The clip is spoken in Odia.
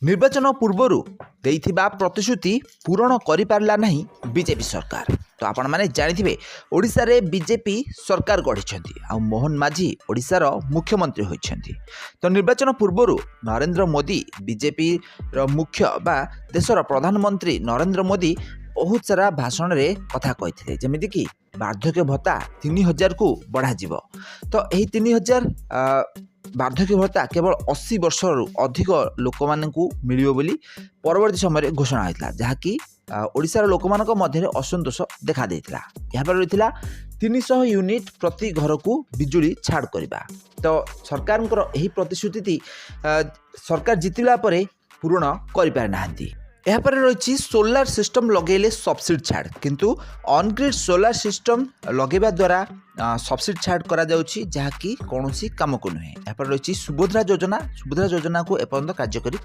ନିର୍ବାଚନ ପୂର୍ବରୁ ଦେଇଥିବା ପ୍ରତିଶ୍ରୁତି ପୂରଣ କରିପାରିଲା ନାହିଁ ବିଜେପି ସରକାର। ତ ଆପଣମାନେ ଜାଣିଥିବେ ଓଡ଼ିଶାରେ ବିଜେପି ସରକାର ଗଢ଼ିଛନ୍ତି ଆଉ ମୋହନ ମାଝୀ ଓଡ଼ିଶାର ମୁଖ୍ୟମନ୍ତ୍ରୀ ହୋଇଛନ୍ତି। ତ ନିର୍ବାଚନ ପୂର୍ବରୁ ନରେନ୍ଦ୍ର ମୋଦି ବିଜେପିର ମୁଖ୍ୟ ବା ଦେଶର ପ୍ରଧାନମନ୍ତ୍ରୀ ନରେନ୍ଦ୍ର ମୋଦି ବହୁତ ସାରା ଭାଷଣରେ କଥା କହିଥିଲେ, ଯେମିତିକି ବାର୍ଦ୍ଧକ୍ୟ ଭତ୍ତା 3000କୁ ବଢ଼ାଯିବ। ତ ଏହି 3000 ବାର୍ଦ୍ଧକ୍ୟ ଭତ୍ତା କେବଳ 80 ବର୍ଷରୁ ଅଧିକ ଲୋକମାନଙ୍କୁ ମିଳିବ ବୋଲି ପରବର୍ତ୍ତୀ ସମୟରେ ଘୋଷଣା ହୋଇଥିଲା, ଯାହାକି ଓଡ଼ିଶାର ଲୋକମାନଙ୍କ ମଧ୍ୟରେ ଅସନ୍ତୋଷ ଦେଖାଦେଇଥିଲା। ଏହାପରେ ରହିଥିଲା 300 ୟୁନିଟ୍ ପ୍ରତି ଘରକୁ ବିଜୁଳି ଛାଡ଼ କରିବା। ତ ସରକାରଙ୍କର ଏହି ପ୍ରତିଶ୍ରୁତି ସରକାର ଜିତିଲା ପରେ ପୂରଣ କରିପାରି ନାହାନ୍ତି। ଏହାପରେ ରହିଛି ସୋଲାର ସିଷ୍ଟମ୍ ଲଗାଇଲେ ସବସିଡି ଛାଡ଼, କିନ୍ତୁ ଅନଗ୍ରିଡ୍ ସୋଲାର ସିଷ୍ଟମ୍ ଲଗାଇବା ଦ୍ୱାରା ସବସିଡି ଛାଡ଼ କରାଯାଉଛି, ଯାହାକି କୌଣସି କାମକୁ ନୁହେଁ। ଏହାପରେ ରହିଛି ସୁଭଦ୍ରା ଯୋଜନା। ସୁଭଦ୍ରା ଯୋଜନାକୁ ଏପର୍ଯ୍ୟନ୍ତ କାର୍ଯ୍ୟକାରୀ